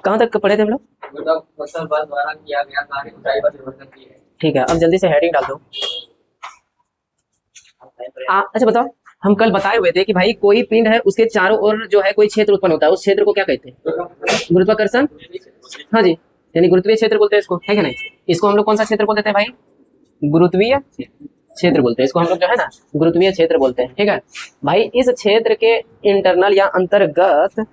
कहाँ तक पढ़े थे हम लोग? गुरुत्वाकर्षण बल द्वारा किया गया कार्य ऊंचाई पर निर्भर करती है। ठीक है, अब जल्दी से हेडिंग डाल दो। अच्छा बताओ, हम कल बताए हुए थे कि भाई कोई पिंड है, उसके चारों ओर जो है कोई क्षेत्र उत्पन्न होता है, उस क्षेत्र को क्या कहते हैं? गुरुत्वाकर्षण। हाँ जी, यानी गुरुत्वीय क्षेत्र बोलते हैं इसको, है क्या नहीं? इसको हम लोग कौन सा क्षेत्र बोल देते हैं भाई? गुरुत्वीय क्षेत्र बोलते हैं इसको हम लोग, जो है ना गुरुत्वीय क्षेत्र बोलते हैं। ठीक है भाई, इस क्षेत्र के इंटरनल या अंतर्गत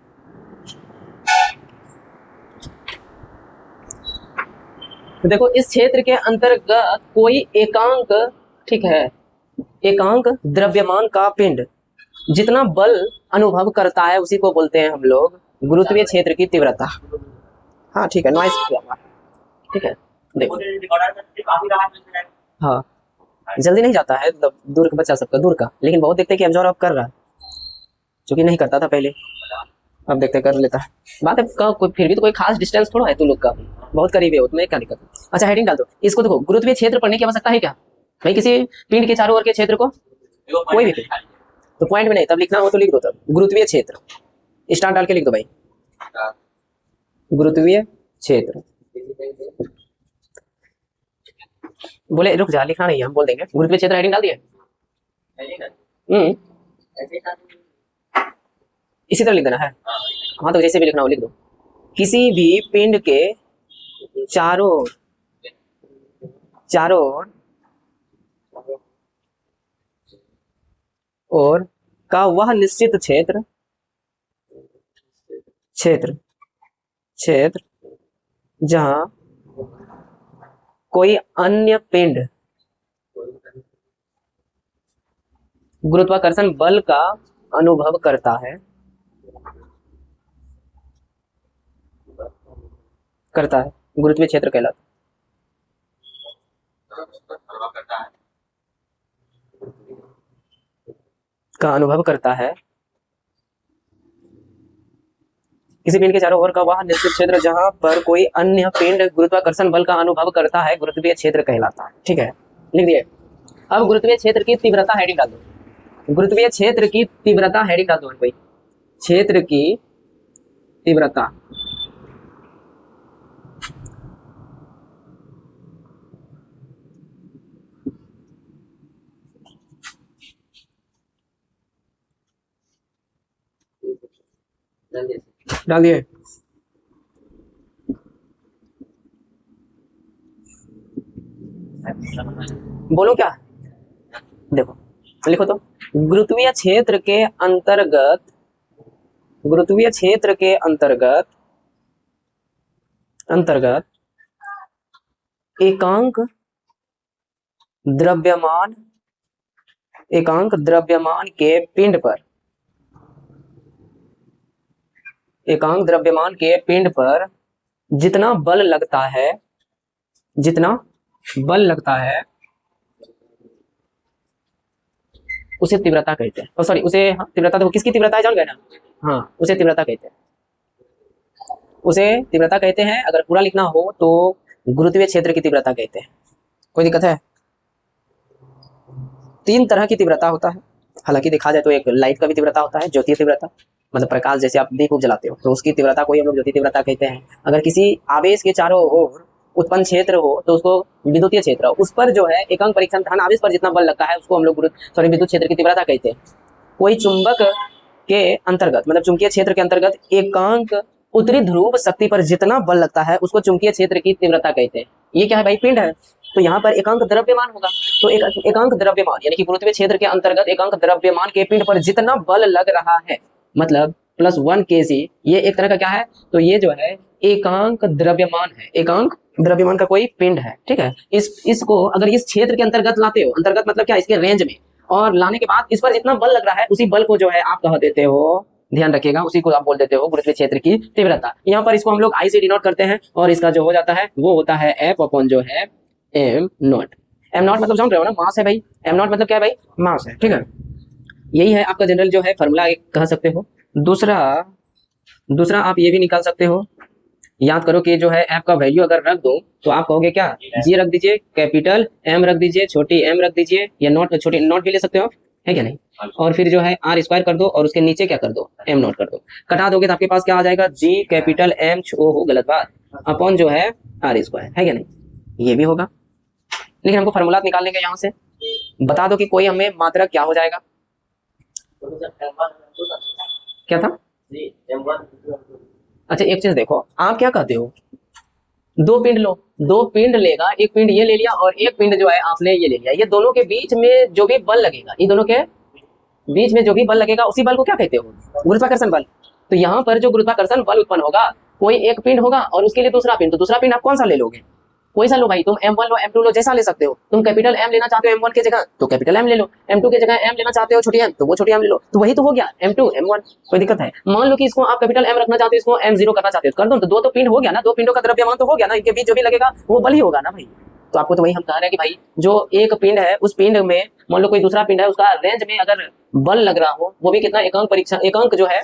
देखो, इस क्षेत्र के अंतर्गत कोई एकांक, ठीक है, एकांक द्रव्यमान का पिंड जितना बल अनुभव करता है उसी को बोलते हैं हम लोग गुरुत्वीय क्षेत्र की तीव्रता। हाँ ठीक है, नॉइस किया हुआ, ठीक है। देखो हाँ, जल्दी नहीं जाता है, दूर का बच्चा सबका दूर का, लेकिन बहुत देखते हैं कि एब्जॉर्ब कर रहा है, जो कि नहीं करता था पहले, अब देखते कर लेता है। बात है फिर भी तो कोई खास डिस्टेंस थोड़ा है तू लोग का, बहुत करीब है, उसमें क्या दिक्कत है। अच्छा हेडिंग डाल दो इसको। देखो, गुरुत्वीय क्षेत्र पढ़ने की आवश्यकता है क्या भाई? किसी पिंड के चारों ओर के क्षेत्र को, कोई भी तो पॉइंट में नहीं, तब लिखना हो तो लिख दो, तब गुरुत्वीय क्षेत्र स्टार डाल के लिख दो भाई, गुरुत्वीय क्षेत्र। बोले रुक जा, लिखना नहीं है, हम बोल देंगे गुरुत्वीय क्षेत्र। हेडिंग डाल दिए? इसी तरह लिख देना है। हाँ तो जैसे भी लिखना हो लिख दो। किसी भी पिंड के चारों और का वह निश्चित क्षेत्र जहां कोई अन्य पिंड गुरुत्वाकर्षण बल का अनुभव करता है गुरुत्वीय क्षेत्र कहलाता का अनुभव करता है। किसी पिंड के चारों ओर का वह निश्चित क्षेत्र जहां पर कोई अन्य पिंड गुरुत्वाकर्षण बल का अनुभव करता है गुरुत्वीय क्षेत्र कहलाता है। ठीक है, लिख दिए। अब गुरुत्वीय क्षेत्र की तीव्रता हेडिंग डाल दो। गुरुत्वीय क्षेत्र की तीव्रता हेडिंग डाल दो भाई, क्षेत्र की तीव्रता। डाल दिए? बोलो क्या? देखो लिखो तो, गुरुत्वीय क्षेत्र के अंतर्गत एकांक द्रव्यमान के पिंड पर जितना बल लगता है उसे तीव्रता कहते हैं। सॉरी, उसे तीव्रता, देखो किसकी तीव्रता है जान गए ना? हाँ, उसे तीव्रता कहते हैं। अगर पूरा लिखना हो तो गुरुत्वीय क्षेत्र की तीव्रता कहते हैं। कोई दिक्कत है? 3 तरह की तीव्रता होता है। हालांकि देखा जाए तो एक लाइट का भी तीव्रता होता है, ज्योतीय तीव्रता, मतलब प्रकाश, जैसे आप दीप जलाते हो तो उसकी तीव्रता को हम लोग ज्योतीय तीव्रता कहते हैं। अगर किसी आवेश के चारों ओर उत्पन्न क्षेत्र हो तो उसको विद्युतीय क्षेत्र, उस पर जो है एकांक परीक्षण धन आवेश पर जितना बल लगता है उसको हम लोग विद्युत क्षेत्र की तीव्रता कहते हैं। कोई चुंबक के अंतर्गत, मतलब चुंबकीय क्षेत्र के अंतर्गत एकांक उत्तरी ध्रुव शक्ति पर जितना बल लगता है उसको चुंबकीय क्षेत्र की तीव्रता कहते हैं। ये क्या है भाई? पिंड है, तो यहाँ पर एकांक द्रव्यमान होगा, तो एकांक द्रव्यमान यानी कि गुरुत्वीय क्षेत्र के अंतर्गत एकांक द्रव्यमान के पिंड पर जितना बल लग रहा है, मतलब +1 kg, ये एक तरह का क्या है? तो ये जो है एकांक द्रव्यमान है, एकांक द्रव्यमान का कोई पिंड है। ठीक है, इसको अगर इस क्षेत्र के अंतर्गत लाते हो, अंतर्गत मतलब क्या? इसके रेंज में, और लाने के बाद इस पर जितना बल लग रहा है उसी बल को जो है आप कह देते हो, ध्यान रखिएगा, उसी को आप बोल देते हो गुरुत्वीय क्षेत्र की तीव्रता। यहाँ पर इसको हम लोग आई से डिनोट करते हैं और इसका जो हो जाता है वो होता है F अपॉन जो है m0। m0 मतलब जान रहे हो ना, मास है भाई। m0 मतलब क्या है भाई? मास है। ठीक है, यही है आपका जनरल जो है फॉर्मूला, एक कह सकते हो। दूसरा आप ये भी निकाल सकते हो, याद करो कि जो है f का वैल्यू अगर रख दो तो आप कहोगे क्या? जी रख दीजिए, कैपिटल M रख दीजिए, छोटी m रख दीजिए, या नॉट, छोटी नॉट भी ले सकते हो, है क्या नहीं। और फिर जो है आर स्क्वायर कर दो और उसके नीचे क्या कर दो, एम नॉट कर दो। कटा दोगे तो आपके पास क्या आ जाएगा, जी कैपिटल एम, ओ हो गलत बात, अपॉन जो है आर स्क्वायर, है क्या नहीं। ये भी होगा, लेकिन हमको फॉर्मूला निकालने का यहाँ से बता दो कि कोई हमें मात्रक क्या हो जाएगा। क्या था, अच्छा एक चीज देखो, आप क्या कहते हो, दो पिंड लो, दो पिंड लेगा, एक पिंड ये ले लिया और एक पिंड जो है आपने ये ले लिया, ये दोनों के बीच में जो भी बल लगेगा, इन दोनों के बीच में जो भी बल लगेगा उसी बल को क्या कहते हो, गुरुत्वाकर्षण बल। तो यहाँ पर जो गुरुत्वाकर्षण बल उत्पन्न होगा, कोई एक पिंड होगा और उसके लिए दूसरा पिंड, तो दूसरा पिंड आप कौन सा ले लोगे, कोई सा लो भाई, तुम M1 लो M2 लो, जैसा ले सकते हो। तुम कैपिटल M लेना चाहते हो M1 की जगह तो कैपिटल M ले लो, M2 की जगह M लेना चाहते हो छोटी m तो वो छोटी m ले लो, तो वही तो हो गया M2 M1, कोई दिक्कत है। मान लो कि इसको आप कैपिटल M रखना चाहते हो, इसको M0 करना चाहते हो, कर दो, तो दो तो पिंड हो गया ना, दो पिंडों का द्रव्यमान तो हो गया ना, इनके बीच जो भी लगेगा वो बल ही होगा ना भाई। तो आपको तो वही हम कह रहे हैं कि भाई जो एक पिंड है उस पिंड में मान लो कोई दूसरा पिंड है, उसका रेंज में अगर बल लग रहा हो, वो भी कितना, एकांक परीक्षण, एकांक जो है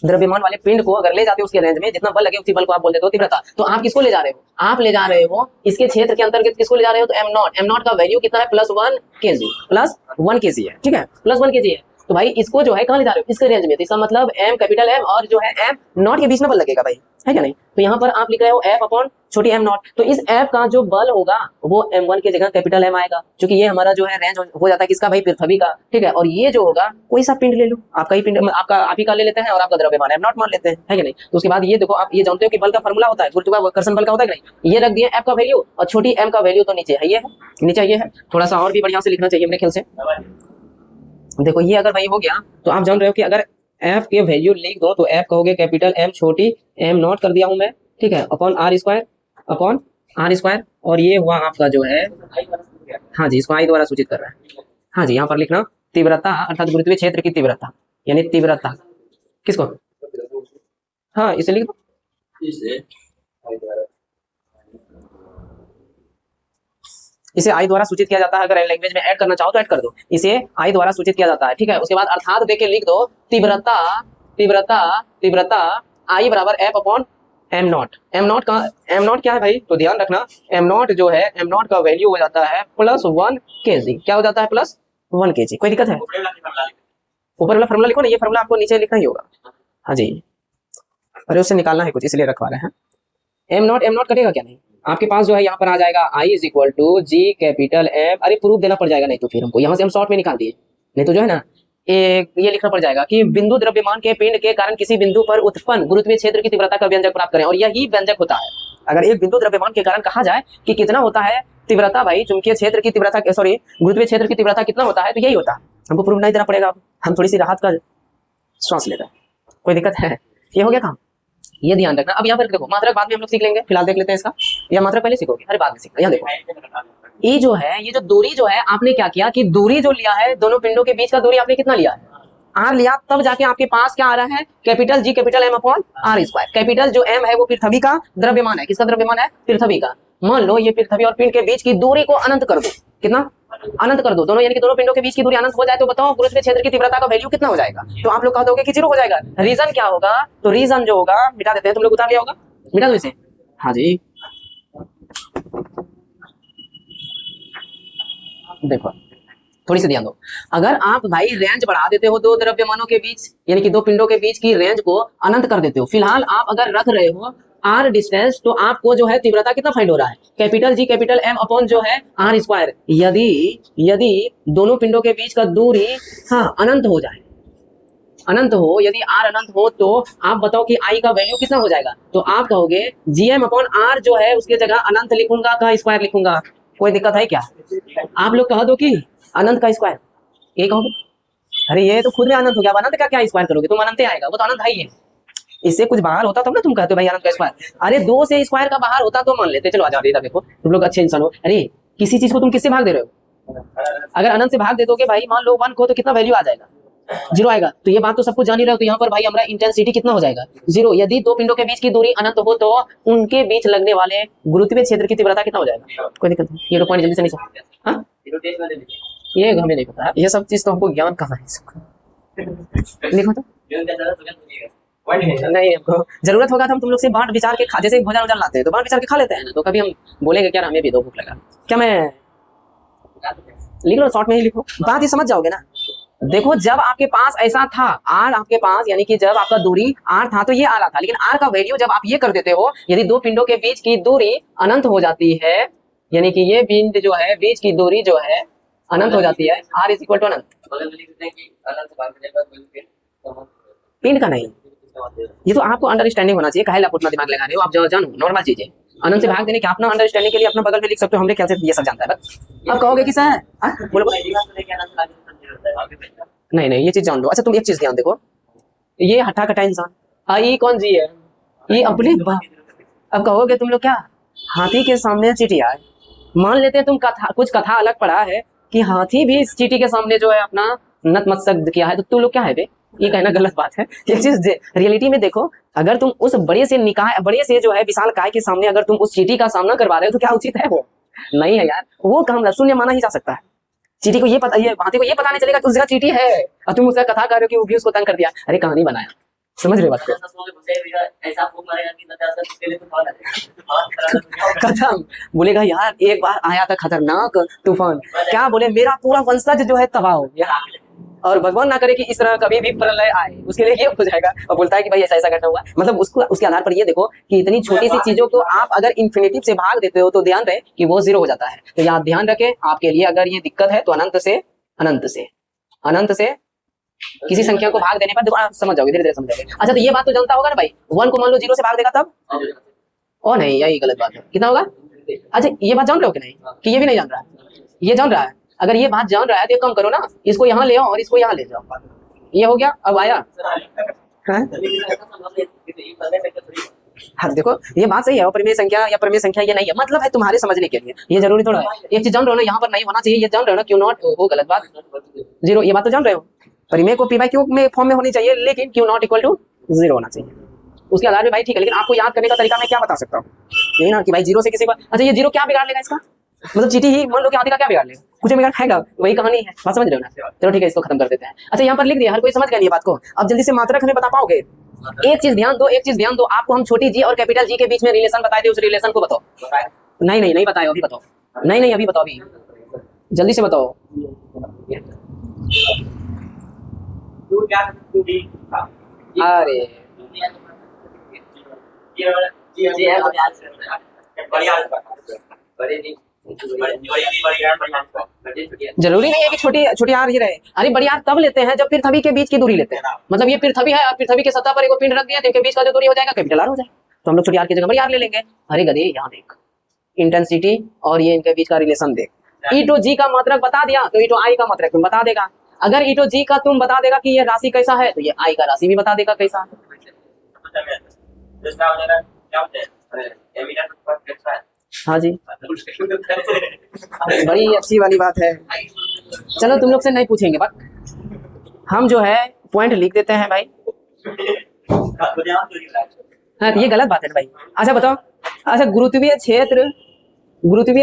द्रव्यमान वाले पिंड को अगर ले जाते हो उसके रेंज में जितना बल लगे उसी बल को आप बोल देते हो तीव्रता। तो आप किसको ले जा रहे हो, आप ले जा रहे हो इसके क्षेत्र के अंतर्गत किसको ले जा रहे हो, तो एम नॉट का वैल्यू कितना है, +1 kg, +1 kg है, ठीक है, +1 kg है। तो भाई इसको जो है कहाँ ले जा रहे हो, इसके रेंज में, तो इसका मतलब एम कैपिटल एम और जो है एम नॉट के बीच में बल लगेगा भाई, है क्या नहीं। तो यहाँ पर आप लिख रहे हो एफ अपॉन छोटी एम नॉट, तो इस एफ का जो बल होगा वो M1 की जगह कैपिटल एम आएगा, क्योंकि ये हमारा जो है रेंज हो जाता है किसका भाई, पृथ्वी का, ठीक है। और ये जो होगा कोई सा पिंड ले लो, आपका ही पिंड, आपका आप ही का ले लेते हैं और आपका द्रव्यमान एम नॉट मान लेते हैं, है क्या नहीं। तो उसके बाद ये देखो, आप ये जानते हो कि बल का फॉर्मूला होता है, गुरुत्वाकर्षण बल का होता है कि नहीं, ये रख दिए एफ का वैल्यू और छोटी एम का वैल्यू तो नीचे है, ये है, नीचे ये है, थोड़ा सा और भी बढ़िया से लिखना चाहिए मेरे ख्याल से। देखो ये अगर भाई हो गया तो आप जान रहे हो कि अगर एफ के वैल्यू लिख दो तो एफ कहोगे कैपिटल एम छोटी एम नॉट कर दिया हूं मैं, ठीक है, अपॉन आर स्क्वायर, और ये हुआ आपका जो है, हाँ जी, इसको आई द्वारा सूचित कर रहा है, हाँ जी, यहाँ पर लिखना तीव्रता अर्थात गुरुत्वीय क्षेत्र की तीव्रता, यानी तीव्रता किसको, हाँ इसे लिख दो, इसे आई द्वारा सूचित किया जाता है, अगर लैंग्वेज में ऐड करना चाहो तो ऐड कर दो, इसे आई द्वारा सूचित किया जाता है, ठीक है। उसके बाद अर्थात देके लिख दो तीव्रता आई बराबर F upon am not. Am not क्या है भाई, तो ध्यान रखना एम नॉट जो है, एम नॉट का वैल्यू हो जाता है +1 kg, क्या हो जाता है, +1 kg, कोई दिक्कत है, ऊपर वाला फॉर्मूला लिखो ना, ये फॉर्मूला आपको नीचे लिखना ही होगा, हाँ जी, अरे उससे निकालना है कुछ इसलिए रखवा रहे हैं। एम नॉट कटेगा क्या नहीं, आपके पास जो है यहाँ पर आ जाएगा I = G कैपिटल M, अरे प्रूफ देना पड़ जाएगा नहीं तो फिर हमको, यहाँ से हम शॉर्ट में निकाल दिए, नहीं तो जो है ना ये लिखना पड़ जाएगा कि बिंदु द्रव्यमान के पिंड के कारण किसी बिंदु पर उत्पन्न गुरुत्वीय क्षेत्र की तीव्रता का व्यंजक प्राप्त करें, और यही व्यंजक होता है। अगर एक बिंदु द्रव्यमान के कारण कहा जाए कि कितना होता है तीव्रता भाई, चुंबकीय क्षेत्र की तीव्रता, सॉरी गुरुत्वीय क्षेत्र की तीव्रता कितना होता है, तो यही होता है, हमको प्रूफ नहीं देना पड़ेगा, हम थोड़ी सी राहत का श्वास ले रहे हैं, कोई दिक्कत है, ये हो गया काम, ये ध्यान रखना। अब यहाँ पर देखो मात्रक बाद में हम लोग सीख लेंगे, फिलहाल देख लेते हैं इसका, या मात्रक पहले सीखोगे, अरे बाद में सीखना। यहाँ देखो ये जो है, ये जो दूरी जो है, आपने क्या किया कि दूरी जो लिया है दोनों पिंडों के बीच का दूरी आपने कितना लिया है, आर लिया, तब जाके आपके पास क्या आ रहा है, capital G capital M upon R square. Capital जो M है वो पृथ्वी का द्रव्यमान है, किसका द्रव्यमान है, पृथ्वी का। मान लो ये पृथ्वी और पिंड के बीच की दूरी को अनंत कर दो, कितना, अनंत कर दो, दोनों यानी कि दोनों पिंडों के बीच की दूरी अनंत हो जाए तो बताओ गुरुत्वीय क्षेत्र की तीव्रता का वैल्यू कितना हो जाएगा, तो आप लोग कह दोगे कि 0 हो जाएगा। रीजन क्या होगा, तो रीजन जो होगा मिटा देते हैं, तुम लोग उतार लिया होगा, मिटा दो इसे, हाँ जी, देखो थोड़ी सी ध्यान दो, अगर आप भाई रेंज बढ़ा देते हो दो द्रव्यमानों के बीच, यानी कि दो पिंडों के बीच की रेंज को अनंत कर देते हो, फिलहाल आप अगर रख रहे हो आर डिस्टेंस, तो आपको जो है तीव्रता कितना फाइंड हो रहा है, capital G capital M upon जो है आर स्क्वायर। यदि दोनों पिंडों के बीच का दूरी हाँ अनंत हो जाए, अनंत हो, यदि आर अनंत हो तो आप बताओ कि आई का वैल्यू कितना हो जाएगा, तो आप कहोगे GM अपॉन आर जो है उसकी जगह अनंत लिखूंगा का स्क्वायर लिखूंगा, कोई दिक्कत है क्या, आप लोग कह दो कि अनंत का स्क्वायर, ये कहोगे, अरे ये तो खुद में अनंत हो गया, अनंत का क्या स्क्वायर करोगे, तुम अनंत आएगा, वो तो अनंत है ही है, इससे कुछ बाहर होता तब ना तुम कहते हो भाई अनंत का स्क्वायर, अरे 2 से स्क्वायर का बाहर होता तो मान लेते, चलो आ जाओ इधर देखो, तुम लोग अच्छे इंसान हो, अरे किसी चीज को तुम किससे भाग दे रहे हो, अगर अनंत से भाग दे दोगे भाई, मान लो 1 को, तो कितना वैल्यू आ जाएगा, 0 आएगा, तो ये बात तो सब कुछ जान ही रहे हो, तो यहाँ पर भाई हमारा इंटेंसिटी कितना हो जाएगा, 0। यदि दो पिंडों के बीच की दूरी अनंत हो तो उनके बीच लगने वाले गुरुत्वीय क्षेत्र की तीव्रता कितना हो जाएगा, कोई दिक्कत नहीं, ये पॉइंट जल्दी से नीचे, हाँ ये हमें नहीं पता, ये सब चीज तो हमको ज्ञान कहाँ है, लिखो तो नहीं, हमको जरूरत होगा तो हम तुम लोग से बांट विचार के खा, जैसे भोजन वोजन लाते हैं तो बांट विचार के खा लेते हैं ना, तो कभी हम बोलेंगे क्या हमें भी दो भूख लगा, क्या मैं लिख लो शॉर्ट में ही लिखो, बात ही समझ जाओगे ना, देखो जब आपके पास ऐसा था आर आपके पास, यानी कि जब आपका दूरी आर था तो ये आ रहा था, लेकिन आर का वैल्यू जब आप ये कर देते हो, यदि दो पिंडों के बीच की दूरी अनंत हो जाती है, यानी कि ये पिंड जो है बीच की दूरी जो है अनंत हो जाती है, आर इज इक्वल टू अनंत। पिंड का नहीं, ये तो आपको अंडरस्टैंडिंग होना चाहिए, काहे आप उतना दिमाग लगा रहे हो, आप जानो नॉर्मल चीज है। अनंत से भाग देने के अपना अंडरस्टैंडिंग के लिए अपना बगल में लिख सकते हो, हमने ख्याल से ये सब जानता है बस। अब कहोगे कि सर बोलो नहीं नहीं ये चीज जान लो। अच्छा तुम एक चीज ध्यान देखो, ये हट्टा कटा इंसान आई कौन जी है, ये अपने अब कहोगे तुम लोग क्या हाथी के सामने चीटिया है, मान लेते हैं तुम कथा कुछ कथा अलग पढ़ा है कि हाथी भी इस चीटी के सामने जो है अपना नतमस्तक किया है, तो तुम लोग क्या है बे, ये कहना गलत बात है। ये चीज रियलिटी में देखो, अगर तुम उस बड़े से निकाय बड़े से जो है विशाल काय के सामने अगर तुम उस चीटी का सामना करवा रहे हो तो क्या उचित है? वो नहीं है यार, वो काम शून्य माना ही जा सकता है। चीटी को ये पता, ये हाथी को ये पता नहीं चलेगा कि उस जगह चीटी है, और तुम उसका कथा कर रहे हो कि वो भी उसको तंग कर दिया। अरे कहानी बनाया, समझ रहे हो बात को? खत्म बोलेगा यार एक बार आया था खतरनाक तूफान, क्या बोले मेरा पूरा वंशज जो है तबाह हो गया, और भगवान ना करे कि इस तरह कभी भी प्रलय आए, उसके लिए ये हो जाएगा। और बोलता है कि भाई ऐसा ऐसा घटना हुआ, मतलब उसको उसके आधार पर ये देखो कि इतनी छोटी सी चीजों को आप अगर इन्फिनिटिव से भाग देते हो तो ध्यान रहे कि वो जीरो हो जाता है। तो यहाँ ध्यान रखें आपके लिए अगर ये दिक्कत है तो अनंत से अनंत से किसी संख्या को भाग देने पर दोबारा समझ जाओगे, धीरे धीरे समझ जाओगे। अच्छा तो ये बात तो जानता होगा ना भाई, 1 को मान लो 0 से भाग देगा तब, ओ नहीं यही गलत बात है, कितना होगा? अच्छा ये बात जान रहे हो कि नहीं, कि ये भी नहीं जान रहा है? ये जान रहा है, अगर ये बात जान रहा है तो एक काम करो ना, इसको यहाँ ले आओ और इसको यहाँ ले जाओ, ये हो गया। अब आया हाँ देखो ये बात सही है, परिमेय संख्या या परिमेय संख्या ये नहीं है, मतलब है तुम्हारे समझने के लिए, ये जरूरी थोड़ा है। एक चीज जान रहे हो ना, यहाँ पर नहीं होना चाहिए, ये जान रहे हो ना, क्यों नॉट वो गलत बात, 0 ये बात तो जान रहे हो। परिमेय को पी बाई क्यू में फॉर्म में होनी चाहिए, लेकिन क्यू नॉट इक्वल टू 0 होना चाहिए। उसके आधार में भाई ठीक है, लेकिन आपको याद करने का तरीका मैं क्या बता सकता हूँ, यही ना कि भाई 0 से किसी को, अच्छा ये 0 क्या बिगाड़ लेगा इसका, मतलब चीटी ही मान लो कि हाथी का क्या बिगाड़ लेगा, कुछ बिगाड़ खाएगा, वही कहानी है, बात समझ रहे हो ना? चलो ठीक है इसको खत्म कर देते हैं। अच्छा यहाँ पर लिख दिया, हर कोई समझ गया ये बात को, अब जल्दी से मात्रक हमें बता पाओगे? एक चीज ध्यान दो, एक चीज ध्यान दो, आपको हम छोटी जी और कैपिटल जी के बीच में रिलेशन बताए थे, उस रिलेशन को बताओ। नहीं नहीं नहीं बताओ, अभी बताओ, नहीं नहीं अभी बताओ, अभी जल्दी से बताओ। अरे जरूरी नहीं है कि छोटी छोटी आर ही रहे, अरे बड़ी आर तब लेते हैं जब पृथ्वी के बीच की दूरी लेते हैं, मतलब ये पृथ्वी है और पृथ्वी की सतह पर एक पिंड रख दिया तो इनके बीच का जो दूरी हो जाएगा कैपिटल आर हो जाएगा, तो हम लोग छोटी आर की जगह बड़ी आर ले लेंगे। अरे गधे यहाँ देख इंटेंसिटी और ये इनके बीच का रिलेशन देख, ई टू जी का मात्रक बता दिया तो ई टू आई का मात्रक तुम बता देगा, अगर ई टू जी का तुम बता देगा कि ये राशि कैसा है तो ये आई का राशि भी बता देगा कैसा है। हाँ जी बड़ी अच्छी वाली बात है, चलो तुम लोग से नहीं पूछेंगे बात, हम जो है पॉइंट लिख देते हैं भाई। हाँ तो ये गलत बात है भाई। अच्छा बताओ, अच्छा गुरुत्वीय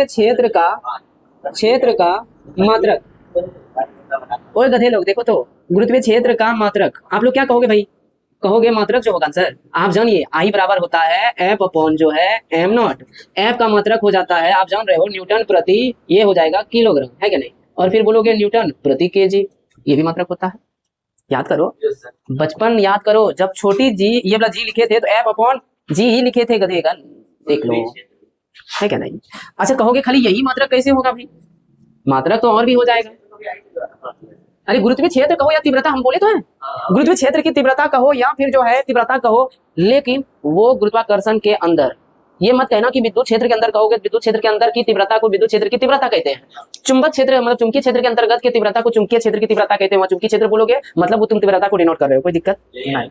क्षेत्र का मात्रक, और गधे लोग देखो तो गुरुत्वीय क्षेत्र का मात्रक आप लोग क्या कहोगे भाई? कहोगे मात्रक जो होगा सर आप जानिए आई बराबर होता है एफ अपॉन जो है एम नॉट, एफ का मात्रक हो जाता है आप जान रहे हो न्यूटन प्रति, ये हो जाएगा किलोग्राम, है क्या नहीं? और फिर बोलोगे न्यूटन प्रति केजी, ये भी मात्रक होता है, याद करो बचपन याद करो, जब छोटी जी ये वाला जी लिखे थे तो एफ अपॉन जी ही लिखे थे गधे का, देख लो है क्या नहीं? अच्छा कहोगे खाली यही मात्रक कैसे होगा भाई, मात्रक तो और भी हो जाएगा। अरे गुरुत्वीय क्षेत्र कहो या तीव्रता, हम बोले तो है गुरुत्वीय क्षेत्र की तीव्रता कहो या फिर जो है तीव्रता कहो, लेकिन वो गुरुत्वाकर्षण के अंदर, ये मत कहना कि विद्युत क्षेत्र के अंदर कहोगे, विद्युत क्षेत्र के अंदर की तीव्रता को विद्युत क्षेत्र की तीव्रता कहते हैं, चुंबक क्षेत्र मतलब चुंबकीय क्षेत्र के अंतर्गत की तीव्रता को चुंबकीय क्षेत्र की तीव्रता कहते हैं, वहां चुंबकीय क्षेत्र बोलोगे मतलब वो तुम तीव्रता को डिनोट कर रहे हो, कोई दिक्कत नहीं।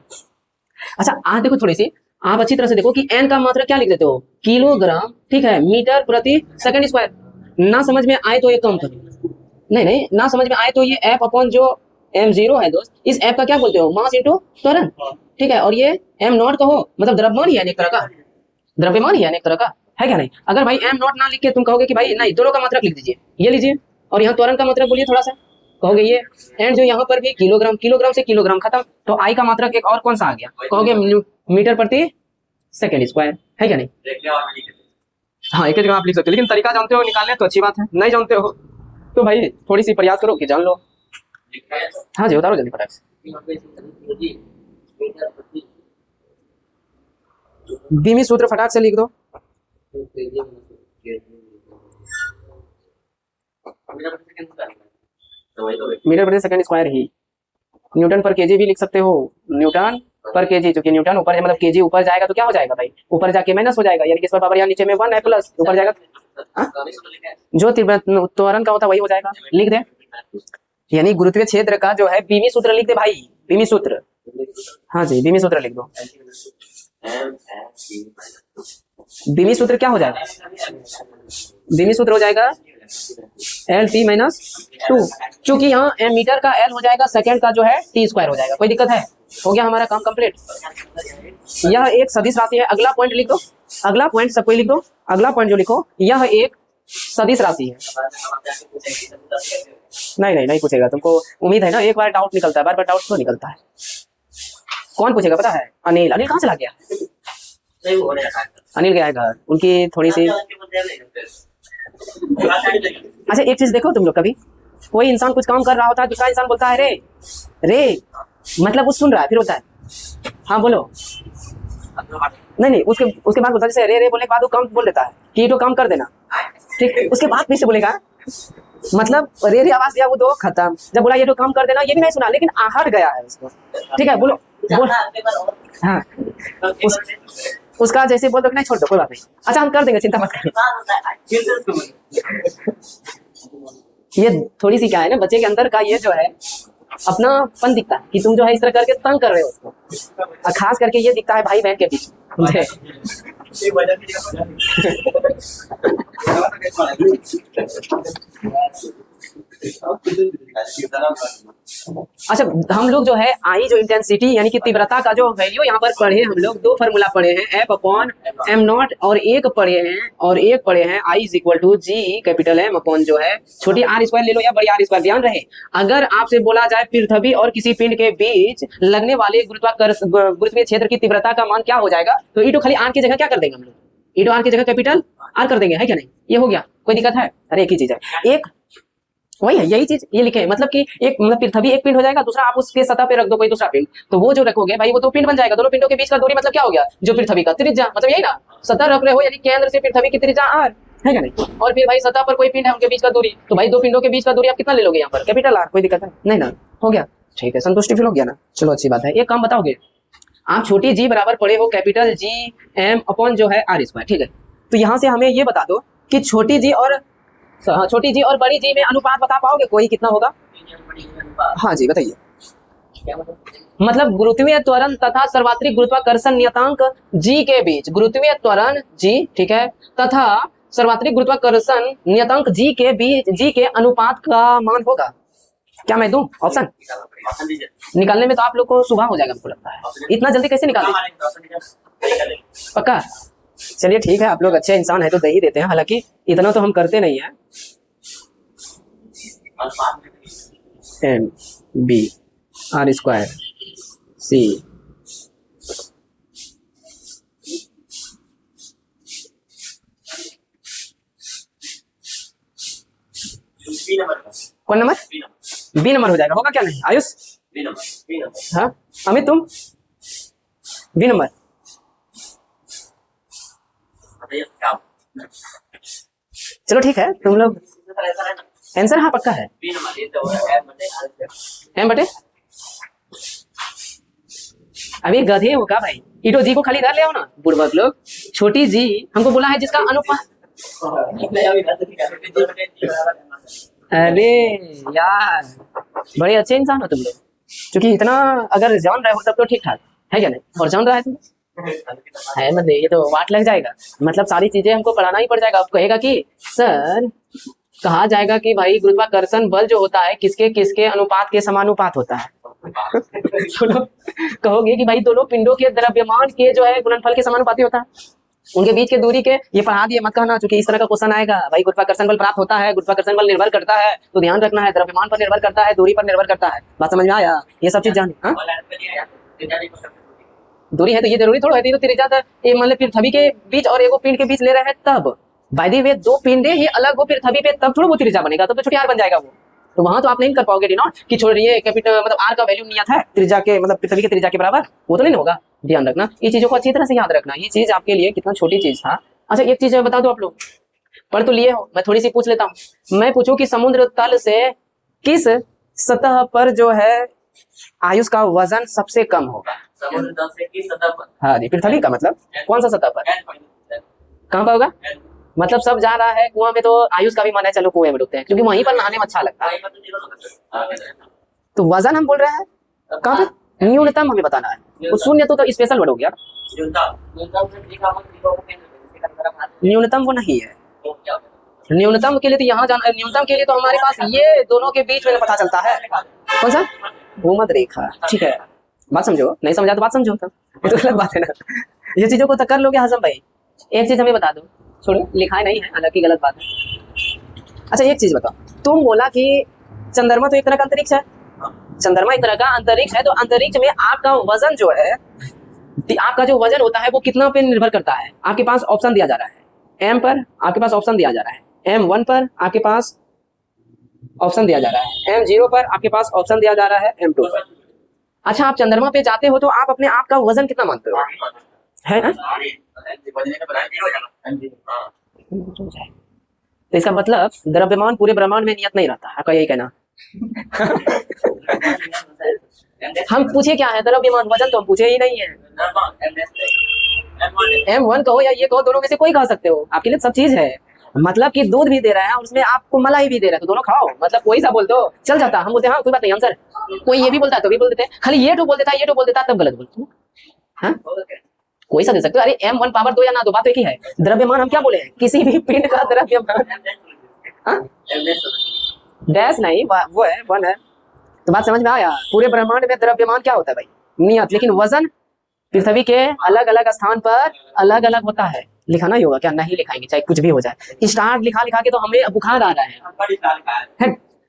अच्छा आज देखो थोड़ी सी आप अच्छी तरह से देखो कि एन का मात्रक क्या लिख देते हो, किलोग्राम, ठीक है, मीटर प्रति सेकंड स्क्वायर, ना समझ में आए तो एक काम करो, नहीं ना समझ में आए तो ये एफ अपॉन जो m0 है दोस्त, इस एफ का क्या बोलते हो, मास इंटू त्वरण, ठीक है, और ये m नॉट कहो मतलब द्रव्यमान ही है एक तरह का, द्रव्यमान ही है एक तरह का, है क्या नहीं? अगर भाई m नॉट ना लिख के तुम कहोगे कि भाई नहीं दोनों का मात्रक लिख दीजिए, ये लीजिए, और यहाँ त्वरण का मात्रक बोलिए थोड़ा सा, कहोगे ये, एंड जो यहाँ पर भी किलोग्राम, किलोग्राम से किलोग्राम खत्म, तो आई का मात्रक एक और कौन सा आ गया, कहोगे मीटर प्रति सेकेंड स्क्वायर, है क्या नहीं? हाँ एक जगह आप लिख सकते हो, लेकिन तरीका जानते हो निकालने तो अच्छी बात है, नहीं जानते हो तो भाई थोड़ी सी प्रयास करो कि जान लो। लिखा है हाँ जी उतारो जल्दी फटाक से। बीमी सूत्र फटाक से लिख दो। मीटर प्रति सेकंड स्क्वायर ही। न्यूटन पर केजी भी लिख सकते हो, न्यूटन पर केजी, क्योंकि न्यूटन ऊपर है मतलब केजी ऊपर जाएगा तो क्या हो जाएगा भाई, ऊपर जाके माइनस हो जाएगा, यानी कि इस पर पावर यहाँ नीचे में 1 है प्लस ऊपर जाएगा जो त्वरण का होता है वही हो जाएगा। लिख दे, यानी गुरुत्वीय क्षेत्र का जो है बीमी सूत्र लिख दे भाई, बीमी सूत्र। हाँ जी बीमी सूत्र लिख दो। बीमी सूत्र क्या हो जाएगा, बीमी सूत्र हो जाएगा एल टी माइनस 2, क्योंकि यहाँ मीटर का एल हो जाएगा, सेकंड का जो है टी स्क्वायर हो जाएगा। कोई दिक्कत है? हो गया हमारा काम कंप्लीट। यह एक सदिश राशि है। अगला पॉइंट लिख दो, अगला पॉइंट सब कोई लिख दो। अगला पॉइंट जो लिखो, यह एक सदिश राशि है। नहीं पूछेगा, तुमको उम्मीद है ना, एक बार डाउट निकलता है, बार बार डाउट क्यों निकलता है? कौन पूछेगा पता है? अनिल। अनिल कहाँ चला गया? अनिल गया है घर, उनकी थोड़ी सी। अच्छा एक चीज देखो तुम लोग, कभी कोई इंसान कुछ काम कर रहा होता है, दूसरा इंसान बोलता है रे रे, मतलब वो सुन रहा है, फिर होता है हाँ बोलो, नहीं उसके बाद बोलता है, जैसे रे रे बोलने के बाद वो काम बोल देता है कि ये तो काम कर देना, ठीक, उसके बाद फिर से बोलेगा, मतलब रे रे आवाज दिया वो दो खत्म, जब बोला ये तो काम कर देना, ये भी नहीं सुना, लेकिन आहट गया है उसको, ठीक है बोलो बोल। हाँ उसका जैसे बोल दो, नहीं छोड़ दो कोई बात नहीं, अच्छा हम कर देंगे, चिंता मत करो। ये थोड़ी सी क्या है ना, बच्चे के अंदर का ये जो है अपनापन दिखता है कि तुम जो है इस तरह करके तंग कर रहे हो उसको, और खास करके ये दिखता है भाई बहन के बीच। अच्छा हम लोग जो है आई जो इंटेंसिटी यानी कि तीव्रता का जो वैल्यू यहाँ पर पढ़े, हम लोग दो फार्मूला पढ़े हैं, एफ अपॉन एम नॉट, और एक पढ़े हैं I is equal to G capital M upon जो है छोटी आर स्क्वायर ले लो या बड़ी आर स्क्वायर। ध्यान रहे, अगर आपसे बोला जाए पृथ्वी और किसी पिंड के बीच लगने वाले गुरुत्वीय क्षेत्र की तीव्रता का मान क्या हो जाएगा, तो ई टू खाली आर की जगह क्या कर देंगे हम लोग, ई टू आर की जगह कैपिटल आर कर देंगे, है क्या नहीं? ये हो गया, कोई दिक्कत है? अरे एक ही चीज है, एक वही है, यही चीज ये लिखे, मतलब कि एक मतलब पृथ्वी एक पिंड हो जाएगा, दूसरा आप उसके सतह पे रख दो कोई दूसरा पिंड, तो वो जो रखोगे भाई वो तो पिंड बन जाएगा। दोनों पिंडों के बीच का दूरी मतलब क्या हो गया, जो पृथ्वी का त्रिज्या, मतलब यही ना, सतह रख रहे हो यानी केंद्र से पृथ्वी की त्रिज्या आर, है क्या नहीं? और फिर भाई सतह पर कोई पिंड है उनके बीच का दूरी, तो भाई दो पिंडों के बीच का दूरी आप कितना ले लोगे यहाँ पर, कैपिटल आर। कोई दिक्कत है नहीं ना? हो गया, ठीक है, संतुष्टि फील हो गया ना? चलो अच्छी बात है। एक काम बताओगे आप, छोटी जी बराबर पढ़े हो कैपिटल जी एम अपॉन जो है आर स्क्वायर, ठीक है, तो यहाँ से हमें ये बता दो कि छोटी जी और बड़ी जी में अनुपात बता पाओगे कोई कितना होगा? हाँ जी बताइए। मतलब गुरुत्वीय त्वरण तथा सर्वात्रिक गुरुत्वाकर्षण नियतांक जी के बीच, गुरुत्वीय त्वरण जी ठीक है तथा सर्वात्रिक गुरुत्वाकर्षण नियतांक जी के बीच, जी के अनुपात का मान होगा। क्या मैं दूं ऑप्शन? निकालने में तो आप लोग को सुबह हो जाएगा, हमको लगता है इतना जल्दी कैसे निकालें? पक्का? चलिए ठीक है, आप लोग अच्छे इंसान है तो दे ही देते हैं, हालांकि इतना तो हम करते नहीं है। एम बी आर स्क्वायर सी, कौन नंबर? बी नंबर हो जाएगा, होगा क्या नहीं आयुष? हाँ अमित तुम बी नंबर, चलो ठीक है तुम लोग आंसर हाँ पक्का है एम बटे। अभी गधे हो का भाई, ईटो जी को खाली इधर ले आओ ना बुड़बक लोग। छोटी जी हमको बोला है जिसका अनुपात, अरे यार बड़े अच्छे इंसान हो तुम लोग, क्योंकि इतना अगर जान रहे हो तब तो ठीक ठाक है क्या नहीं, और जान रहा है तुम है मतलब ये तो वाट लग जाएगा, मतलब सारी चीजें हमको पढ़ाना ही पड़ जाएगा। आप कहेगा कि सर कहा जाएगा कि भाई गुरुत्वाकर्षण बल जो होता है किसके किसके अनुपात के समानुपात होता है। कहोगे कि भाई दोनों पिंडों के द्रव्यमान के जो है गुणनफल के समानुपाती होता है, उनके बीच के दूरी के, ये पढ़ा दिए मत कहना, क्योंकि इस तरह का क्वेश्चन आएगा भाई गुरुत्वाकर्षण बल प्राप्त होता है, गुरुत्वाकर्षण बल निर्भर करता है, तो ध्यान रखना है द्रव्यमान पर निर्भर करता है, दूरी पर निर्भर करता है। बात समझ में आया? ये सब चीज जानी दूरी है तो ये जरूरी थोड़ा है, तो त्रिज्या ये मतलब पृथ्वी के बीच और एगो पिंड के बीच ले रहे हैं, तब बाय द वे दो पिंडे ही अलग हो पृथ्वी पे, तब थोड़ा वो त्रिज्या बनेगा, तब तो छोटी आर बन जाएगा वो, तो वहां तो आप नहीं कर पाओगे डिनोट कि छोड़िए कैपिटल मतलब आर का वैल्यू नियत है त्रिज्या के मतलब पृथ्वी के त्रिज्या के बराबर, वो तो नहीं होगा। ध्यान रखना ये चीजों को अच्छी तरह से याद रखना, ये चीज आपके लिए कितना छोटी चीज था। अच्छा एक चीज बता दो, आप लोग पढ़ तो लिए हो, मैं थोड़ी सी पूछ लेता हूँ। मैं पूछूं कि समुद्र तल से किस सतह पर जो है आयुष का वजन सबसे कम होगा? समुद्र तल से किस सतह पर? हाँ जी, पृथ्वी का मतलब कौन सा सतह पर, कहाँ पर होगा? मतलब सब जा रहा है कुआं में तो आयुष का भी मन है चलो कुएं में डूबते हैं, क्योंकि वहीं पर नहाने में अच्छा लगता है। तो वजन हम बोल रहे हैं कहाँ पे, न्यूनतम हमें बताना है। तो शून्य तो स्पेशल वर्ड हो गया, न्यूनतम वो नहीं है। न्यूनतम के लिए तो यहाँ जाना, न्यूनतम के लिए तो हमारे पास ये दोनों के बीच में पता चलता है कौन सा, भूमध्य रेखा। ठीक है, बात समझो, नहीं समझा तो बात समझो, तो ये तो गलत बात है ना। ये चीजों को तो कर लोगे हजम भाई। एक चीज हमें बता दो, छोड़ो लिखाई नहीं है, हालांकि गलत बात है। अच्छा एक चीज बताओ, तुम बोला कि चंद्रमा तो एक तरह का अंतरिक्ष है, चंद्रमा एक तरह का अंतरिक्ष है, तो अंतरिक्ष में आपका वजन जो है, आपका जो वजन होता है वो कितना पे निर्भर करता है? आपके पास ऑप्शन दिया जा रहा है, एम पर आपके पास ऑप्शन दिया जा रहा है, M1 पर आपके पास ऑप्शन दिया जा रहा है, M0 पर आपके पास ऑप्शन दिया जा रहा है, M2 पर। अच्छा आप चंद्रमा पे जाते हो तो आप अपने आप का वजन कितना मानते हो, है ना? तो इसका मतलब द्रव्यमान पूरे ब्रह्मांड में नियत नहीं रहता, आपका यही कहना। हम पूछे क्या है, द्रव्यमान वजन तो हम पूछे ही नहीं है। M1 कहो या ये कहो, दोनों में से कोई कह सकते हो, आपके लिए सब चीज है। मतलब कि दूध भी दे रहा है और उसमें आपको मलाई भी दे रहा है, तो दोनों खाओ, मतलब कोई सा बोल दो चल जाता। हम बोलते हैं हाँ कोई बात नहीं आंसर, कोई ये भी बोलता है तो भी बोल देते हैं, खाली ये तो बोल देता है ये तो बोल देता है तब गलत बोलते हो। हाँ कोई सा दे सकते हो, अरे M1 पावर 2 या ना 2 बात एक ही है। द्रव्यमान हम क्या बोले हैं, किसी भी पिंड का द्रव्यमान, डैश नहीं वो है 1 है। तो बात समझ में आया, पूरे ब्रह्मांड में द्रव्यमान क्या होता है भाई, नियत, लेकिन वजन पृथ्वी के अलग अलग स्थान पर अलग अलग होता है। लिखाना ही होगा क्या, नहीं लिखाएंगे चाहे कुछ भी हो जाए। स्टार लिखा लिखा के तो हमें बुखार आ रहा है,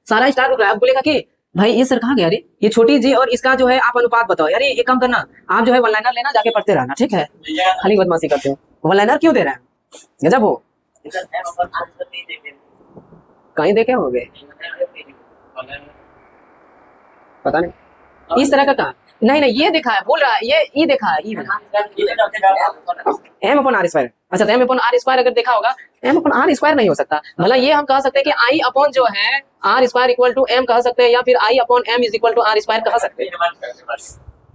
सारा स्टार रुक रहा है। अब बोलेगा कि भाई ये सर कहाँ गया, अरे ये छोटी जी और इसका जो है आप अनुपात बताओ। यार ये काम करना, आप जो है वन लाइनर लेना, जाके पढ़ते रहना, ठीक है? खाली बदमाशी करते हो, वन लाइनर क्यों दे रहे हैं, गजब हो। कहीं देखे होंगे, पता नहीं इस तरह का कहा, नहीं नहीं ये देखा है, बोल रहा है ये देखा है, M/r²। अच्छा तो M/r² अगर देखा होगा, M/r² नहीं हो सकता। भला ये हम कह सकते हैं कि I अपॉन जो है r² इक्वल टू m कह सकते हैं, या फिर I upon m is equal to r² कह सकते हैं।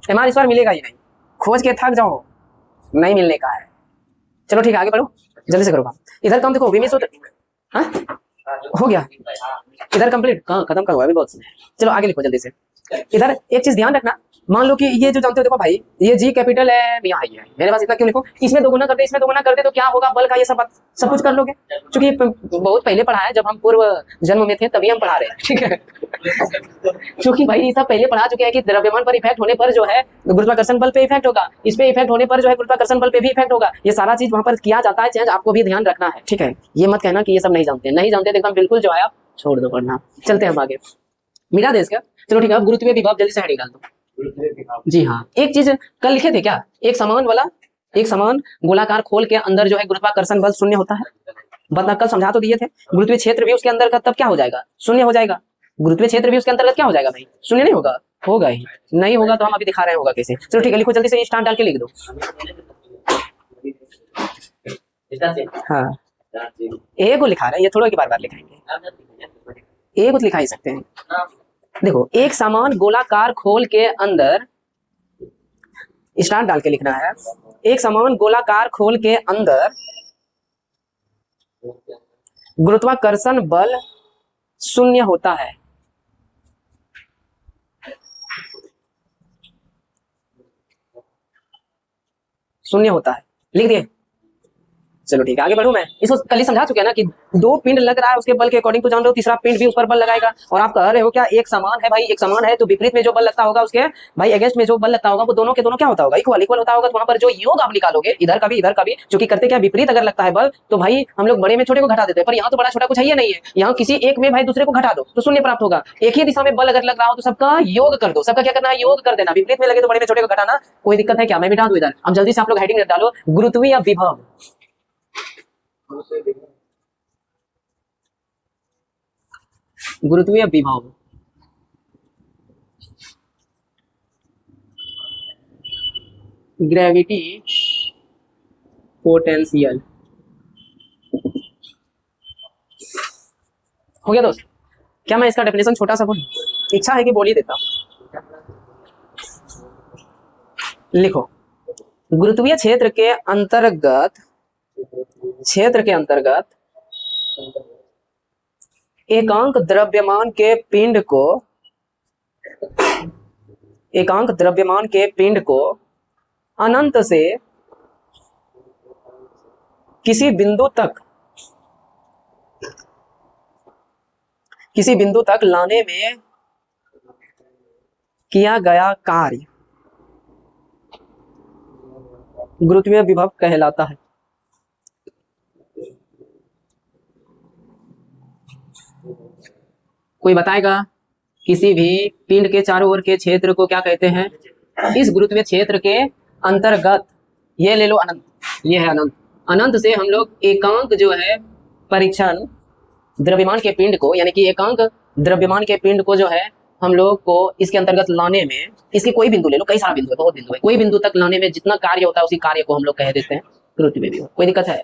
MR² मिलेगा ही नहीं, खोज के थक जाओ, नहीं मिलने का है। चलो ठीक है आगे बढ़ो, जल्दी से करो काम। इधर काम देखो विमित हाँ हो गया, इधर कंप्लीट कहाँ खत्म का हुआ अभी बहुत। चलो आगे लिखो जल्दी से। इधर एक चीज ध्यान रखना, मान लो कि ये जो जानते हो, देखो भाई ये G कैपिटल है, यहाँ है, मेरे पास इतना क्यों लिखो, इसमें दो गुना करते इसमें दो गुना करते तो क्या होगा, बल का ये सब कुछ कर लोगे। क्योंकि बहुत पहले पढ़ा है, जब हम पूर्व जन्म में थे तभी हम पढ़ा रहे हैं, ठीक है? क्योंकि भाई ये सब पहले पढ़ा चुके हैं कि द्रव्यमान पर इफेक्ट होने पर जो है गुरुत्वाकर्षण बल पे इफेक्ट होगा, इस पे इफेक्ट होने पर जो है गुरुत्वाकर्षण बल पे भी इफेक्ट होगा। ये सारा चीज वहां पर किया जाता है चेंज, आपको भी ध्यान रखना है, ठीक है? ये मत कहना कि ये सब नहीं जानते, नहीं जानते एकदम बिल्कुल जो है आप छोड़ दो पढ़ना। चलते हैं हम आगे, मिटा दे इसका। चलो ठीक है, अब गुरुत्वीय विभव जल्दी से निकाल दो। जी हाँ, एक चीज कल लिखे थे क्या, एक समान गोलाकार खोल के अंदर जो है गुरुत्वाकर्षण बल शून्य होता है। बता कल समझा तो दिए थे, गुरुत्वीय क्षेत्र भी उसके अंदर का तब क्या हो जाएगा, शून्य हो जाएगा। गुरुत्वीय क्षेत्र भी उसके अंतर्गत क्या हो जाएगा भाई, शून्य नहीं होगा, होगा ही नहीं होगा तो हम अभी दिखा रहे होगा कैसे। चलो ठीक है, लिखो जल्दी से, स्टार डाल के लिख दो। हाँ एक को लिखा रहे हैं, ये थोड़ा की बार लिखाएंगे, एक को लिखा ही सकते हैं। देखो एक समान गोलाकार खोल के अंदर, स्टार डाल के लिखना है, एक समान गोलाकार खोल के अंदर गुरुत्वाकर्षण बल शून्य होता है। शून्य होता है, लिख दिए। चलो ठीक है आगे बढ़ूं मैं। इसको कल ही समझा चुके हैं ना कि दो पिंड लग रहा है, उसके बल के अकॉर्डिंग तो जान रहे हो, तीसरा पिंड भी उस पर बल लगाएगा। और आप कह रहे हो क्या एक समान है, भाई एक समान है तो विपरीत में जो बल लगता होगा उसके भाई अगेंस्ट में जो बल लगता होगा वो दोनों के दोनों क्या होता होगा, इक्वल होता होगा। तो वहां पर जो योग आप निकालोगे इधर का भी, क्योंकि करते क्या विपरीत अगर लगता है बल तो भाई हम लोग बड़े में छोटे को घटा देते हैं, पर यहाँ तो बड़ा छोटा कुछ है ही नहीं है। यहाँ किसी एक में भाई दूसरे को घटा दो तो शून्य प्राप्त होगा। एक ही दिशा में बल अगर लग रहा हो तो सबका योग कर दो, सबका क्या करना है, योग कर देना। विपरीत में लगे तो बड़े में छोटे को घटाना, कोई दिक्कत है क्या? मैं बिठा दूं इधर। अब जल्दी से आप लोग हेडिंग डालो, गुरुत्वीय विभव। गुरुत्वीय विभव, ग्रेविटी पोटेंशियल। हो गया दोस्त? क्या मैं इसका डेफिनेशन छोटा सा बोलूं? इच्छा है कि बोल ही देता हूं। लिखो, गुरुत्वीय क्षेत्र के अंतर्गत एकांक द्रव्यमान के पिंड को अनंत से किसी बिंदु तक लाने में किया गया कार्य गुरुत्वीय विभव कहलाता है। कोई बताएगा किसी भी पिंड के चारों ओर के क्षेत्र को क्या कहते हैं? इस गुरुत्वीय क्षेत्र के अंतर्गत, ये ले लो अनंत, ये है अनंत, अनंत से हम लोग एकांक जो है परीक्षण द्रव्यमान के पिंड को, यानी कि एकांक द्रव्यमान के पिंड को जो है हम लोग को इसके अंतर्गत लाने में, इसके कोई बिंदु ले लो, कई सारा बिंदु है, बहुत बिंदु है, कोई बिंदु तक लाने में जितना कार्य होता है उसी कार्य को हम लोग कह देते हैं गुरुत्वीय विभव। कोई दिक्कत है?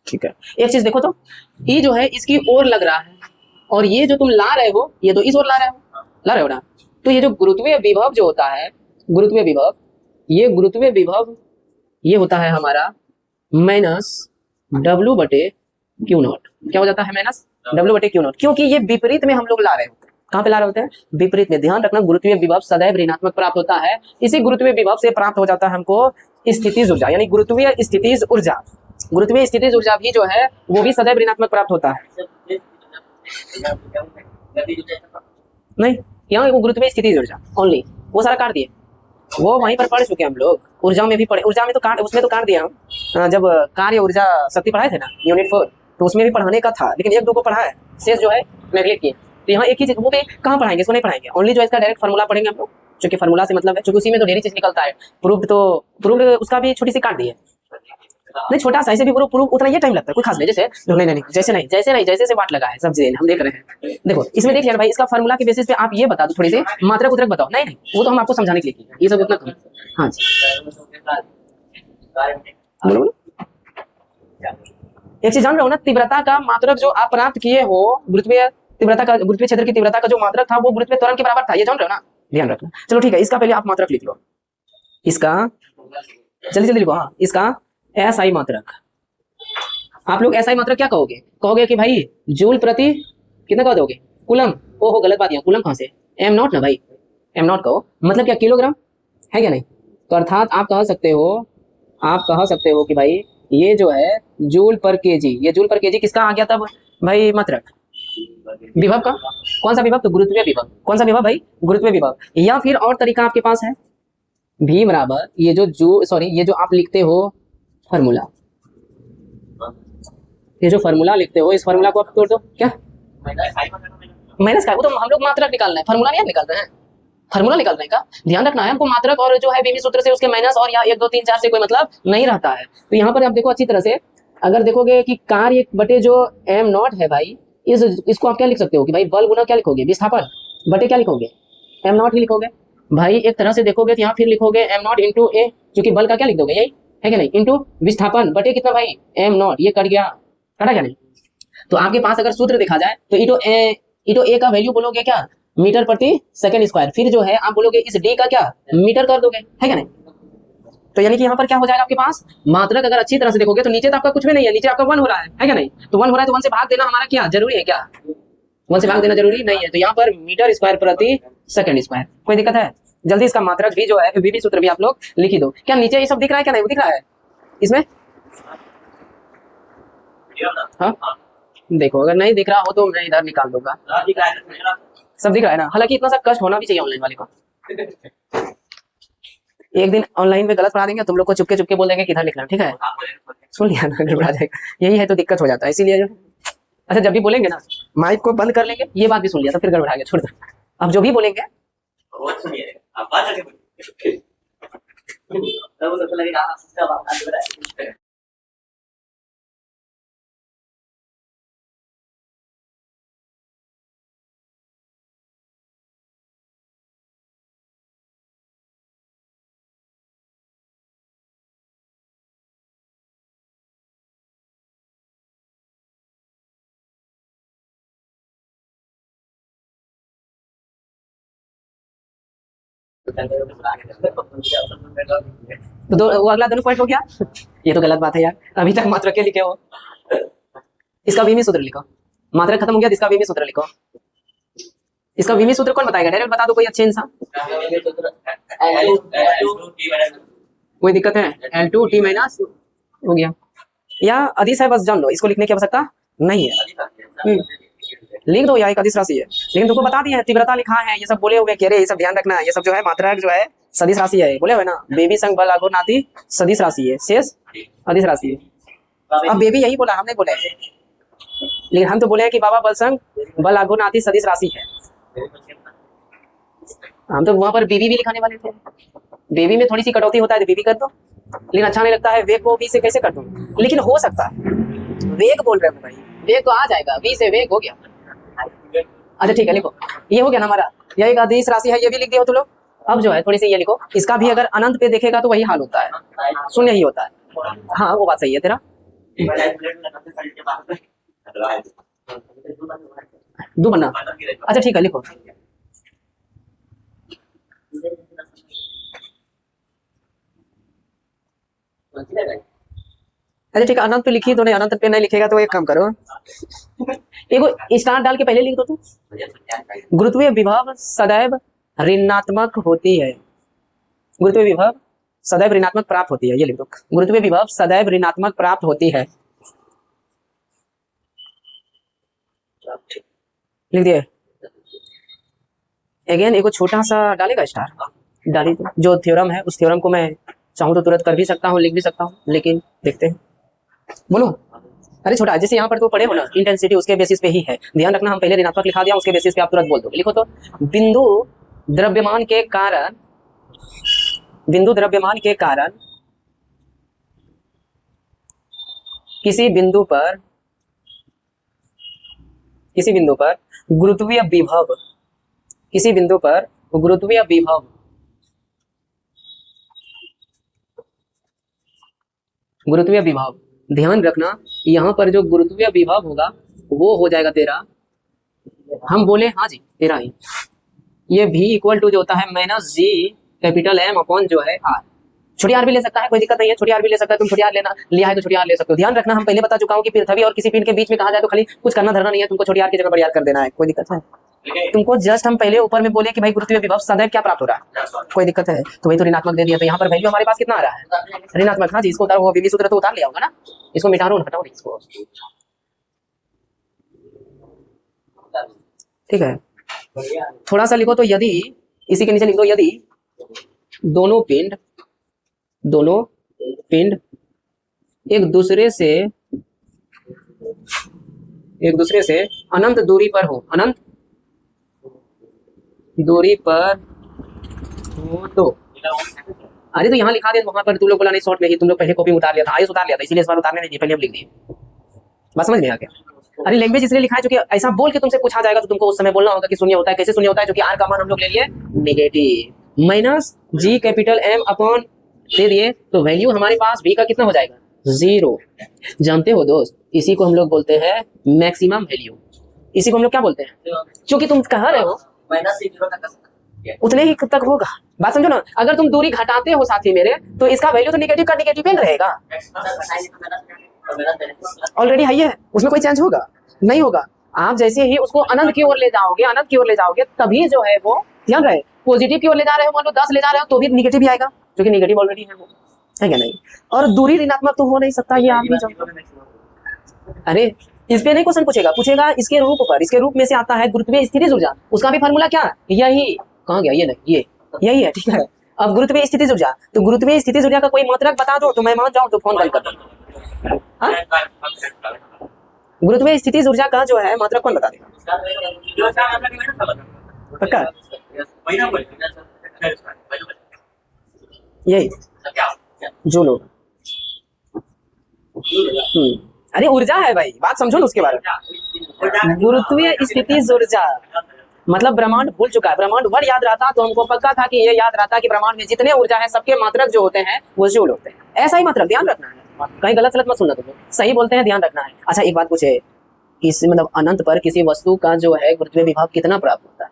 ठीक है, एक चीज देखो तो, ये जो है इसकी ओर लग रहा है और ये जो तुम ला रहे हो ये तो इस ओर ला रहे हो ना। तो ये जो गुरुत्वीय विभव जो होता है, गुरुत्वीय विभव ये होता है हमारा माइनस W/Q0। क्या हो जाता है? माइनस W/Q0, क्योंकि ये विपरीत में हम लोग ला रहे होते हैं। कहाँ पे ला रहे होते हैं? विपरीत में। ध्यान रखना, गुरुत्वीय विभव सदैव ऋणात्मक प्राप्त होता है। इसी गुरुत्वीय विभव से प्राप्त हो जाता है हमको स्थितिज ऊर्जा, यानी गुरुत्वीय स्थितिज ऊर्जा। गुरुत्वीय स्थितिज ऊर्जा भी जो है वो भी सदैव ऋणात्मक प्राप्त होता है। नहीं, यहाँ वो गुरुत्वीय स्थितिज ऊर्जा ओनली, वो सारा काट दिए, वो वहीं पर पढ़ चुके हम लोग। ऊर्जा में भी पढ़े, ऊर्जा में तो काट, उसमें तो काट दिया हम। जब कार्य ऊर्जा शक्ति पढ़ाए थे ना यूनिट 4, तो उसमें भी पढ़ाने का था, लेकिन 1-2 को पढ़ा है, शेष जो है नेगलेक्ट किए। तो यहाँ एक ही चीज, वो भी कहाँ पढ़ाएंगे? इसको नहीं पढ़ाएंगे, ओनली जो इसका डायरेक्ट फार्मूला पढ़ेंगे हम लोग, क्योंकि फार्मूला से मतलब है, क्योंकि उसी में तो ढेरी चीज निकलता है। प्रूफ उसका भी छोटी सी काट दी है, नहीं छोटा सा, ऐसे भी प्रूफ उतना ये टाइम लगता है, कोई खास नहीं। जैसे नहीं, जैसे से वाट लगा है, सब चीजें हम देख रहे हैं। देखो इसमें देख लिया भाई, इसका फार्मूला के बेसिस पे आप ये बता दो, थोड़ी सी मात्रक उतरक बताओ। नहीं, वो तो हम आपको समझाने के लिए किए, ये सब उतना कम। हाँ बोलो। एक चीज जान रहे हो ना, तीव्रता का मात्रक जो आप प्राप्त किए हो, गुरुत्वीय क्षेत्र की तीव्रता का जो मात्रक था वो गुरुत्वीय त्वरण के बराबर था, ये जान रहे हो ना? ध्यान रखना। चलो ठीक है, इसका पहले आप मात्रक लिख लो, इसका जल्दी लिखो। हाँ, इसका SI मात्रक। आप लोग SI मात्रक क्या कहोगे? कहोगे कि भाई जूल प्रति कितना कह दोगे? कूलम। ओहो, गलत बात है, कूलम कहाँ से? m0 ना भाई, m0 कहो, मतलब क्या? किलोग्राम है क्या? नहीं, तो अर्थात आप कह सकते हो कि भाई ये जो है जूल पर केजी, ये जूल पर केजी किसका आ गया तब भाई मात्रक? विभव का। कौन सा विभव? तो गुरुत्वीय विभव। कौन सा विभव भाई? गुरुत्वीय विभव। या फिर और तरीका आपके पास है, V बराबर ये जो आप लिखते हो फार्मूला, ये जो फार्मूला लिखते हो, इस फार्मूला को आप तोड़ दो। क्या माइनस का? वो तो हम लोग मात्रक निकालना है, फार्मूला नहीं निकालना है। फार्मूला निकालने का ध्यान रखना है हमको, मात्रक और जो है बीमी सूत्र से उसके माइनस और या 1 2 3 4 से कोई मतलब नहीं रहता है। तो यहाँ पर आप देखो अच्छी तरह से, अगर देखोगे कि कार्य बटे जो m0 है भाई, इसको आप क्या लिख सकते हो कि भाई बल गुना क्या लिखोगे? विस्थापन बटे क्या लिखोगे? m0 ही लिखोगे भाई। एक तरह से देखोगे तो यहाँ फिर लिखोगे m0 इंटू ए, क्योंकि बल का क्या लिख दोगे? यही है क्या नहीं? इंटू विस्थापन बटे कितना भाई? m0। ये कट गया, कटा क्या नहीं? तो आपके पास अगर सूत्र देखा जाए तो ईटो ए का वैल्यू बोलोगे क्या? मीटर प्रति सेकंड स्क्वायर। फिर जो है आप बोलोगे इस डी का क्या? मीटर कर दोगे, है क्या नहीं? तो यानी कि यहाँ पर क्या हो जाएगा आपके पास? मात्रक अगर अच्छी तरह से देखोगे तो नीचे तो आपका कुछ भी नहीं है, नीचे आपका 1 हो रहा है क्या नहीं? तो 1 हो रहा है तो 1 से भाग देना हमारा क्या जरूरी है? क्या 1 से भाग देना जरूरी नहीं है? तो यहाँ पर मीटर स्क्वायर प्रति सेकंड स्क्वायर। कोई दिक्कत है? जल्दी इसका मात्रक भी जो है बीबी सूत्र भी आप लोग लिख ही दो। क्या नीचे ये सब दिख रहा है क्या नहीं? वो दिख रहा है इसमें? हाँ देखो, अगर नहीं दिख रहा हो तो मैं इधर निकाल दूंगा। सब दिख रहा है ना? हालांकि इतना सा कष्ट होना भी चाहिए ऑनलाइन वाले को। एक दिन ऑनलाइन में गलत पढ़ा देंगे, तुम लोग को चुपके चुपके बोल देंगे किधर लिखना, ठीक है? सुन लिया ना, गड़बड़ा जाएगा। यही है तो दिक्कत हो जाता है, इसीलिए जो अच्छा जब भी बोलेंगे ना माइक को बंद कर लेंगे, ये बात भी सुन लिया तो फिर गड़बड़ा गया, छोड़ दो। अब जो भी बोलेंगे तो वो अगला दोनों पॉइंट हो गया। ये तो गलत बात है यार, अभी तक मात्रक के लिखे हो। इसका विमी सूत्र लिखो, मात्रक खत्म हो गया तो इसका विमी सूत्र लिखो। इसका विमी सूत्र कौन बताएगा? डायरेक्ट बता दो कोई अच्छे इंसान। कोई दिक्कत है? L2T माइनस हो गया, या अदिश है, बस जान लो, इसको लिखने की आवश्यकता नहीं है। लिख दो, या एक अदिश राशि है, लेकिन तुमको बता दिया है तीव्रता लिखा है, ये सब बोले हुए कह रहे ये सब ध्यान रखना है। ये सब जो है मात्रक जो है सदिश राशि है, बोले हुए ना, बेबी संग बल आगो नाती सदिश राशि है, शेष अदिश राशि है। अब बेबी यही बोला, हमने बोला है, लेकिन हम तो बोले हैं कि बाबा बल संग बल आगो नाती सदिश राशि है। हम तो वहां पर बेबी भी लिखाने वाले थे, बेबी में थोड़ी सी कटौती होता है तो बेबी कर दो, लेकिन अच्छा नहीं लगता है वेग को वी से कैसे कर दूं, लेकिन हो सकता है। वेग बोल रहे हो भाई, वेग तो आ जाएगा, वी से वेग हो गया। अच्छा ठीक है, लिखो, ये हो गया ना हमारा, यह एक अदिश राशि है, ये भी लिख दिया हो तुम लोग। अब जो है थोड़ी सी ये लिखो, इसका भी अगर अनंत पे देखेगा तो वही हाल होता है, शून्य ही होता है। हाँ वो बात सही है तेरा। दो बनना, अच्छा ठीक है लिखो। अच्छा ठीक है, अनंत पे लिखी तो नहीं, अनंत पे नहीं लिखेगा तो एक काम करो, एगो स्टार डाल के पहले लिख दो तुम। गुरुत्वीय विभव सदैव ऋणात्मक होती है, गुरुत्वीय विभव सदैव ऋणात्मक प्राप्त होती है, ये लिख दो, गुरुत्वीय विभव सदैव ऋणात्मक प्राप्त होती है, लिख दिए। अगेन एगो छोटा सा डालेगा स्टार, डाली दो। जो थ्योरम है उस थ्योरम को मैं चाहूँ तो तुरंत कर भी सकता हूँ, लिख भी सकता हूँ, लेकिन देखते हैं। बोलो, अरे छोटा, जैसे यहाँ पर तो पढ़े हो ना, इंटेंसिटी उसके बेसिस पे ही है, ध्यान रखना, हम पहले ऋणात्मक लिखा दिया, उसके बेसिस पे आप तुरंत बोल दो। लिखो तो, बिंदु द्रव्यमान के कारण, बिंदु द्रव्यमान के कारण किसी बिंदु पर गुरुत्वीय विभव, किसी बिंदु पर गुरुत्वीय विभव, गुरुत्वीय विभव, ध्यान रखना यहाँ पर जो गुरुत्वीय विभव होगा वो हो जाएगा तेरा, हम बोले हाँ जी तेरा ही, ये v इक्वल टू जो होता है minus G capital M upon जो है R। छोटी आर भी ले सकता है, कोई दिक्कत नहीं है, छोटी आर भी ले सकता है, तुम छोटी आर लेना लिया है तो छोटी आर ले सकते हो। ध्यान रखना, हम पहले बता चुका हूँ कि पृथ्वी और किसी पिंड के बीच में कहा जाए तो खाली कुछ करना धरना नहीं है, तुमको छोटी आर की जगह बड़ी आर कर देना है, कोई दिक्कत है? तुमको जस्ट हम पहले ऊपर में बोले कि भाई गुरुत्वीय विभव सदैव क्या प्राप्त हो रहा है, कोई दिक्कत है? तो वही तो ऋणात्मक दे दिया, तो यहाँ पर वैल्यू हमारे पास कितना आ रहा है? ऋणात्मक। हाँ जी, इसको उतारो, वो विमी सूत्र तो उतार लिया होगा ना, इसको मिटाओ, हटाओ इसको, ठीक है। थोड़ा सा लिखो तो, यदि, इसी के नीचे लिख दो, यदि दोनों पिंड एक दूसरे से अनंत दूरी पर हो, अनंत दूरी पर हो तो, अरे तो यहाँ लिखा दे, वहां पर तुम लोग बोला नहीं, शॉर्ट में ही तुम लोग पहले कॉपी में उतार लिया था, आयुष उतार लिया था, इसीलिए इस बार उतारने नहीं दिए, पहले हम लिख दिए, बात समझ में आ गया? अरे लैंग्वेज इसलिए लिखा है क्योंकि ऐसा बोल के तुमसे पूछा जाएगा तो तुमको उस समय बोलना होगा कि शून्य होता है। कैसे शून्य होता है? क्योंकि आर का मान हम लोग ले लिए negative, minus G capital M upon दे दिए, तो वैल्यू हमारे पास v का कितना हो जाएगा? 0। जानते हो दोस्त, इसी को हम लोग बोलते हैं मैक्सिमम वैल्यू, इसी को हम लोग क्या बोलते हैं? क्योंकि तुम कह रहे हो माइनस से 0 तक उतने ही तक होगा, बात समझो ना। अगर तुम दूरी घटाते हो साथी मेरे, तो इसका वैल्यू तो नेगेटिव का नेगेटिव ही रहेगा, ऑलरेडी हाई है, उसमें कोई चेंज होगा नहीं होगा। आप जैसे ही उसको अनंत की ओर ले जाओगे, अनंत की ओर ले जाओगे, तभी जो है वो, ध्यान रहे, पॉजिटिव की ओर ले जा रहे हो, मान लो 10 ले जा रहे हो तो भी नेगेटिव ही आएगा, क्योंकि नेगेटिव ऑलरेडी है वो, है क्या नहीं? और दूरी ऋणात्मक तो हो नहीं सकता, ये आप भी जानते। अरे इस पे नहीं क्वेश्चन पूछेगा इसके रूप पर, इसके रूप में से आता है गुरुत्वीय स्थितिज ऊर्जा, उसका भी फार्मूला क्या? यही, कहाँ गया ये? नहीं, ये यही है, ठीक है। अब गुरुत्वीय स्थितिज ऊर्जा, तो गुरुत्वीय स्थितिज ऊर्जा का कोई मात्रक बता दो तो मैं मान जाऊं तो फोन बंद कर दो। गुरुत्वीय स्थितिज ऊर्जा का जो है मात्रक कौन बता देगा? पक्का यही जूल होगा। अरे ऊर्जा है भाई, बात समझो ना उसके बारे में। गुरुत्वीय स्थितिज ऊर्जा मतलब ब्रह्मांड भूल चुका है, ब्रह्मांड वर्ड याद रहता तो हमको पक्का था कि ये याद रहता कि ब्रह्मांड में जितने ऊर्जा है सबके मात्रक जो होते हैं वो जूल होते हैं। ऐसा ही मात्रक, ध्यान रखना है, कहीं गलत सलत मत सुनना, तुम सही बोलते हैं, ध्यान रखना है। अच्छा एक बात पूछे, किस मतलब अनंत पर किसी वस्तु का जो है गुरुत्वीय विभव कितना प्राप्त होता है?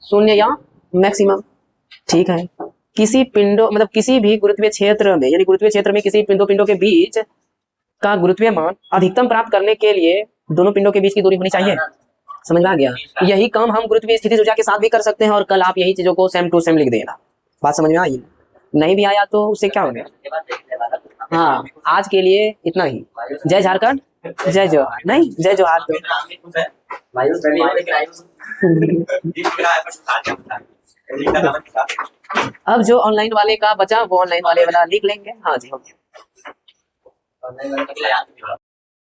0 या मैक्सिमम, ठीक है। किसी पिंडों मतलब किसी भी गुरुत्वीय क्षेत्र में, यानी गुरुत्वीय क्षेत्र में किसी पिंडों के बीच का गुरुत्वीय मान अधिकतम प्राप्त करने के लिए दोनों पिंडों के बीच की दूरी होनी चाहिए। समझ में आ गया? यही काम हम गुरुत्वीय स्थिति ऊर्जा के साथ भी कर सकते हैं, और कल आप यही चीजों को सेम टू सेम लिख देना। बात समझ में आई? नहीं भी आया तो उससे क्या हो गया? हाँ, आज के लिए इतना ही। जय झारखंड, जय जवाहर, नहीं जय जवाहर तो अब जो ऑनलाइन वाले का बचा वो ऑनलाइन वाले वाला लिख लेंगे। हाँ जी, हो गया।